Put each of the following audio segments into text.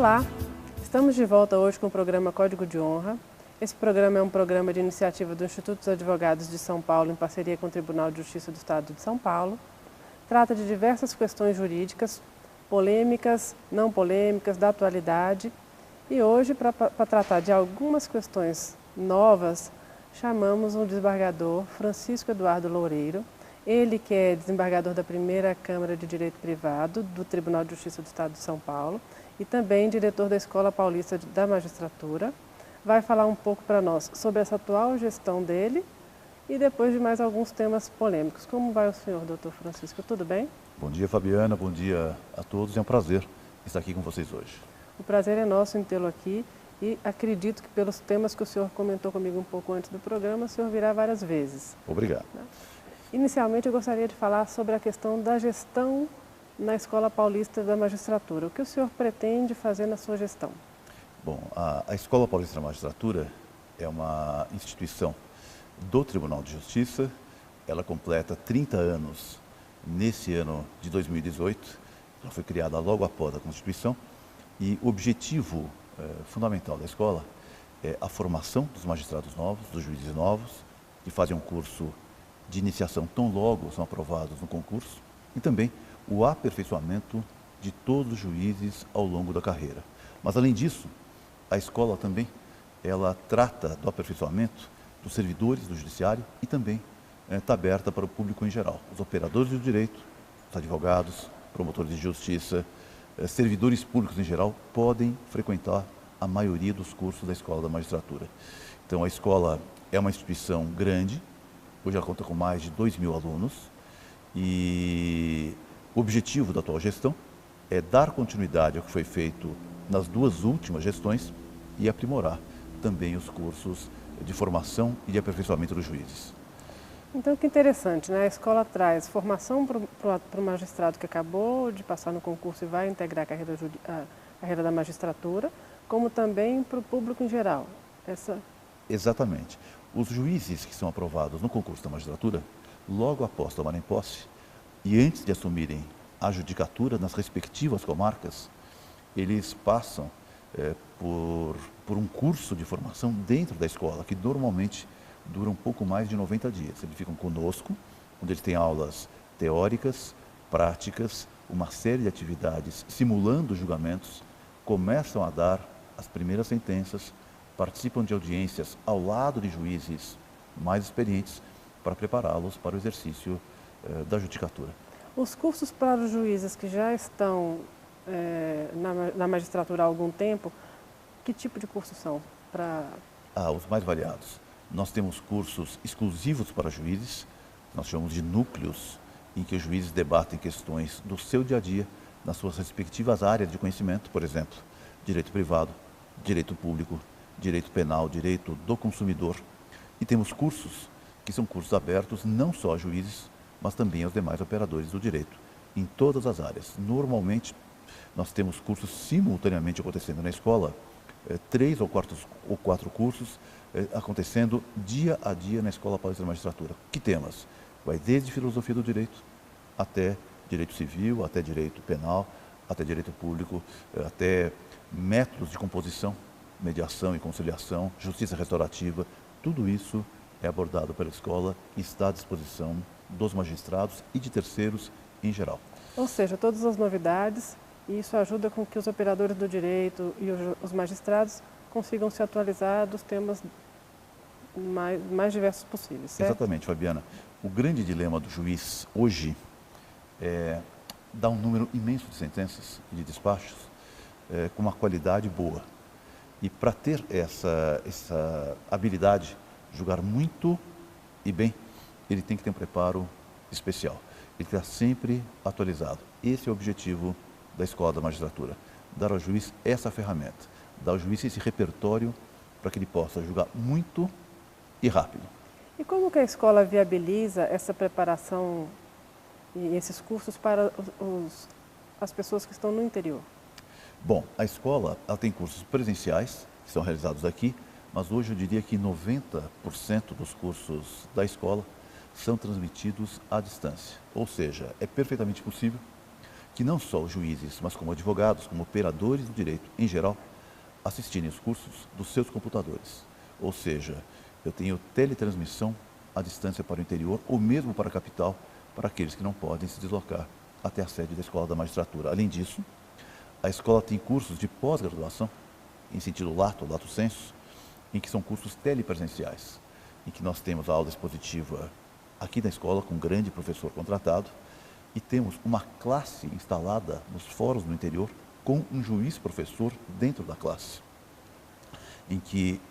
Olá, estamos de volta hoje com o programa Código de Honra. Esse programa é um programa de iniciativa do Instituto dos Advogados de São Paulo em parceria com o Tribunal de Justiça do Estado de São Paulo. Trata de diversas questões jurídicas, polêmicas, não polêmicas, da atualidade. E hoje, para tratar de algumas questões novas, chamamos o desembargador Francisco Eduardo Loureiro. Ele que é desembargador da Primeira Câmara de Direito Privado do Tribunal de Justiça do Estado de São Paulo e também diretor da Escola Paulista da Magistratura. Vai falar um pouco para nós sobre essa atual gestão dele e depois de mais alguns temas polêmicos. Como vai o senhor, doutor Francisco? Tudo bem? Bom dia, Fabiana. Bom dia a todos. É um prazer estar aqui com vocês hoje. O prazer é nosso em tê-lo aqui e acredito que pelos temas que o senhor comentou comigo um pouco antes do programa, o senhor virá várias vezes. Obrigado. Inicialmente, eu gostaria de falar sobre a questão da gestão na Escola Paulista da Magistratura. O que o senhor pretende fazer na sua gestão? Bom, a Escola Paulista da Magistratura é uma instituição do Tribunal de Justiça. Ela completa 30 anos nesse ano de 2018. Ela foi criada logo após a Constituição e o objetivo fundamental da escola é a formação dos magistrados novos, dos juízes novos, que fazem um curso de iniciação tão logo são aprovados no concurso, e também o aperfeiçoamento de todos os juízes ao longo da carreira. Mas, além disso, a escola também ela trata do aperfeiçoamento dos servidores do judiciário e também está aberta para o público em geral. Os operadores do direito, os advogados, promotores de justiça, servidores públicos em geral podem frequentar a maioria dos cursos da Escola da Magistratura. Então, a escola é uma instituição grande. Hoje ela conta com mais de 2.000 alunos e o objetivo da atual gestão é dar continuidade ao que foi feito nas duas últimas gestões e aprimorar também os cursos de formação e de aperfeiçoamento dos juízes. Então, que interessante, né? A escola traz formação para o magistrado que acabou de passar no concurso e vai integrar a carreira da magistratura, como também para o público em geral. Exatamente. Os juízes que são aprovados no concurso da magistratura, logo após tomarem posse e antes de assumirem a judicatura nas respectivas comarcas, eles passam por um curso de formação dentro da escola, que normalmente dura um pouco mais de 90 dias. Eles ficam conosco, onde eles têm aulas teóricas, práticas, uma série de atividades simulando julgamentos, começam a dar as primeiras sentenças, participam de audiências ao lado de juízes mais experientes para prepará-los para o exercício da judicatura. Os cursos para os juízes que já estão na magistratura há algum tempo, que tipo de cursos são? Os mais variados. Nós temos cursos exclusivos para juízes, nós chamamos de núcleos, em que os juízes debatem questões do seu dia a dia, nas suas respectivas áreas de conhecimento, por exemplo, direito privado, direito público, direito penal, direito do consumidor. E temos cursos que são cursos abertos não só a juízes, mas também aos demais operadores do direito, em todas as áreas. Normalmente, nós temos cursos simultaneamente acontecendo na escola, 3 ou 4 cursos acontecendo dia a dia na Escola Paulista da Magistratura. Que temas? Vai desde filosofia do direito, até direito civil, até direito penal, até direito público, até métodos de composição, mediação e conciliação, justiça restaurativa. Tudo isso é abordado pela escola e está à disposição dos magistrados e de terceiros em geral. Ou seja, todas as novidades, e isso ajuda com que os operadores do direito e os magistrados consigam se atualizar dos temas mais diversos possíveis, certo? Exatamente, Fabiana. O grande dilema do juiz hoje é dar um número imenso de sentenças e de despachos com uma qualidade boa. E para ter essa habilidade de julgar muito e bem, ele tem que ter um preparo especial. Ele está sempre atualizado. Esse é o objetivo da Escola da Magistratura. Dar ao juiz essa ferramenta, dar ao juiz esse repertório para que ele possa julgar muito e rápido. E como que a escola viabiliza essa preparação e esses cursos para as pessoas que estão no interior? Bom, a escola ela tem cursos presenciais, que são realizados aqui, mas hoje eu diria que 90% dos cursos da escola são transmitidos à distância. Ou seja, é perfeitamente possível que não só os juízes, mas como advogados, como operadores do direito em geral, assistirem os cursos dos seus computadores. Ou seja, eu tenho teletransmissão à distância para o interior ou mesmo para a capital, para aqueles que não podem se deslocar até a sede da Escola da Magistratura. Além disso, a escola tem cursos de pós-graduação, em sentido lato, lato sensu, em que são cursos telepresenciais, em que nós temos a aula expositiva aqui na escola com um grande professor contratado e temos uma classe instalada nos fóruns do interior com um juiz professor dentro da classe, em que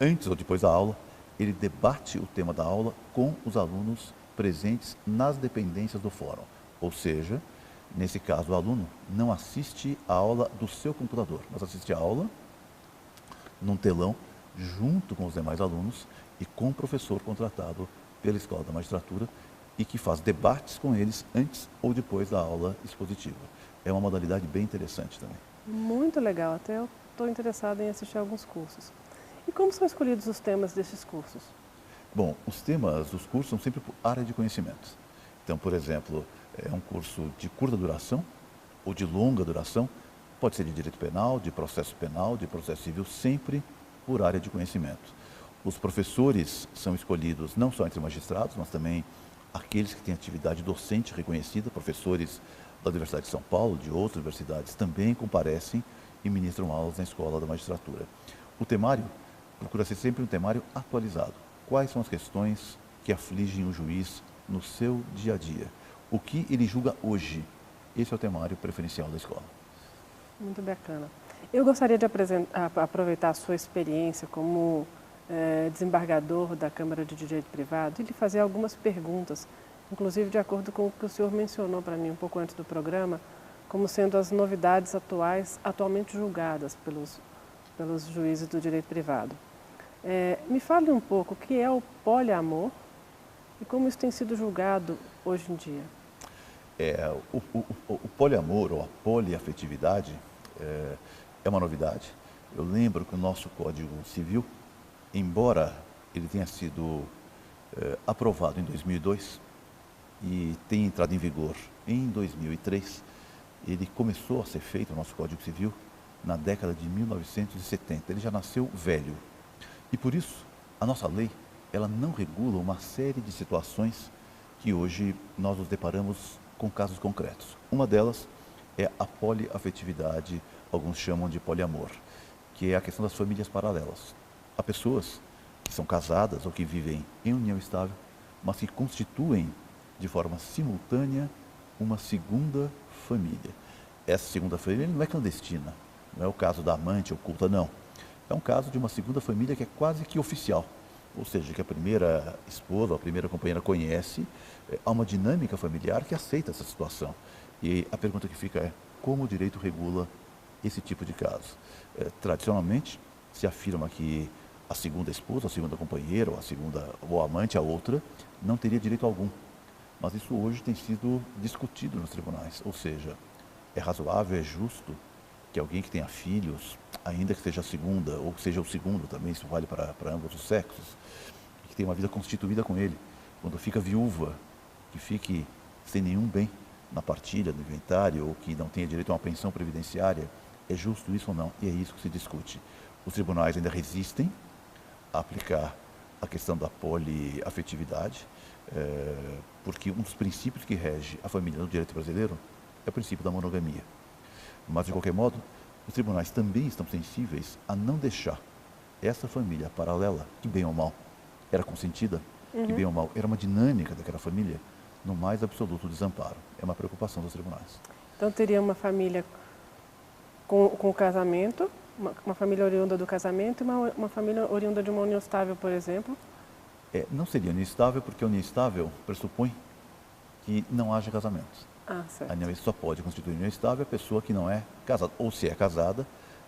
antes ou depois da aula ele debate o tema da aula com os alunos presentes nas dependências do fórum. Ou seja, nesse caso o aluno não assiste a aula do seu computador, mas assiste a aula num telão junto com os demais alunos e com o professor contratado pela Escola da Magistratura e que faz debates com eles antes ou depois da aula expositiva. É uma modalidade bem interessante também. Muito legal, até eu estou interessada em assistir alguns cursos. E como são escolhidos os temas desses cursos? Bom, os temas dos cursos são sempre por área de conhecimento. Então, por exemplo, é um curso de curta duração ou de longa duração, pode ser de direito penal, de processo civil, sempre por área de conhecimento. Os professores são escolhidos não só entre magistrados, mas também aqueles que têm atividade docente reconhecida, professores da Universidade de São Paulo, de outras universidades, também comparecem e ministram aulas na Escola da Magistratura. O temário procura ser sempre um temário atualizado. Quais são as questões que afligem o juiz no seu dia a dia? O que ele julga hoje? Esse é o temário preferencial da escola. Muito bacana. Eu gostaria de aproveitar a sua experiência como desembargador da Câmara de Direito Privado e lhe fazer algumas perguntas, inclusive de acordo com o que o senhor mencionou para mim um pouco antes do programa, como sendo as novidades atualmente julgadas pelos juízes do direito privado. Me fale um pouco o que é o poliamor e como isso tem sido julgado hoje em dia. O poliamor ou a poliafetividade é uma novidade. Eu lembro que o nosso Código Civil, embora ele tenha sido aprovado em 2002 e tenha entrado em vigor em 2003, ele começou a ser feito, o nosso Código Civil, na década de 1970. Ele já nasceu velho. E por isso, a nossa lei, ela não regula uma série de situações que hoje nós nos deparamos com casos concretos. Uma delas é a poliafetividade, alguns chamam de poliamor, que é a questão das famílias paralelas. Há pessoas que são casadas ou que vivem em união estável, mas que constituem de forma simultânea uma segunda família. Essa segunda família não é clandestina, não é o caso da amante oculta, não. É um caso de uma segunda família que é quase que oficial, ou seja, que a primeira esposa ou a primeira companheira conhece, há uma dinâmica familiar que aceita essa situação. E a pergunta que fica é, como o direito regula esse tipo de caso? Tradicionalmente, se afirma que a segunda esposa, a segunda companheira, ou a amante, a outra, não teria direito algum. Mas isso hoje tem sido discutido nos tribunais, ou seja, é razoável, é justo que alguém que tenha filhos, ainda que seja a segunda, ou que seja o segundo também, isso vale para ambos os sexos, que tenha uma vida constituída com ele, quando fica viúva, que fique sem nenhum bem na partilha do inventário, ou que não tenha direito a uma pensão previdenciária, é justo isso ou não? E é isso que se discute. Os tribunais ainda resistem a aplicar a questão da poliafetividade, porque um dos princípios que rege a família no direito brasileiro é o princípio da monogamia. Mas, de qualquer modo, os tribunais também estão sensíveis a não deixar essa família paralela, que bem ou mal era consentida, que bem ou mal era uma dinâmica daquela família, no mais absoluto desamparo. É uma preocupação dos tribunais. Então, teria uma família com o casamento, uma família oriunda do casamento e uma família oriunda de uma união estável, por exemplo? Não seria união estável, porque a união estável pressupõe que não haja casamento. Certo. A união só pode constituir união estável a pessoa que não é casada, ou se é casada,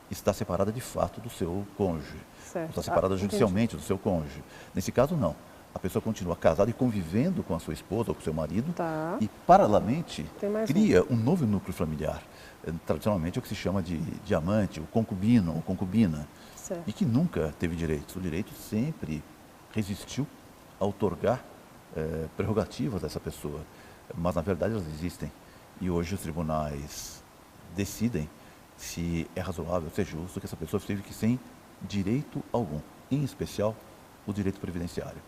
está separada de fato do seu cônjuge. Certo. Está separada judicialmente do seu cônjuge. Nesse caso, não. A pessoa continua casada e convivendo com a sua esposa ou com o seu marido e, paralelamente, cria um novo núcleo familiar. Tradicionalmente é o que se chama de amante, o concubino ou concubina, e que nunca teve direitos. O direito sempre resistiu a outorgar prerrogativas a essa pessoa, mas na verdade elas existem. E hoje os tribunais decidem se é razoável, se é justo que essa pessoa fique sem direito algum, em especial o direito previdenciário.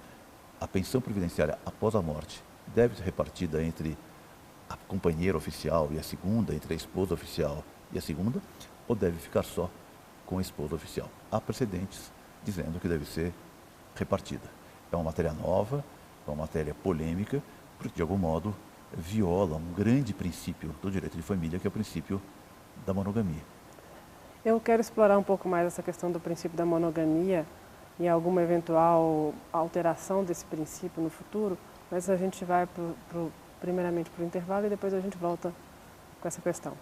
A pensão previdenciária após a morte deve ser repartida entre a companheira oficial e a segunda, entre a esposa oficial e a segunda, ou deve ficar só com a esposa oficial. Há precedentes dizendo que deve ser repartida. É uma matéria nova, é uma matéria polêmica, porque de algum modo viola um grande princípio do direito de família, que é o princípio da monogamia. Eu quero explorar um pouco mais essa questão do princípio da monogamia e alguma eventual alteração desse princípio no futuro, mas a gente vai primeiramente para o intervalo e depois a gente volta com essa questão.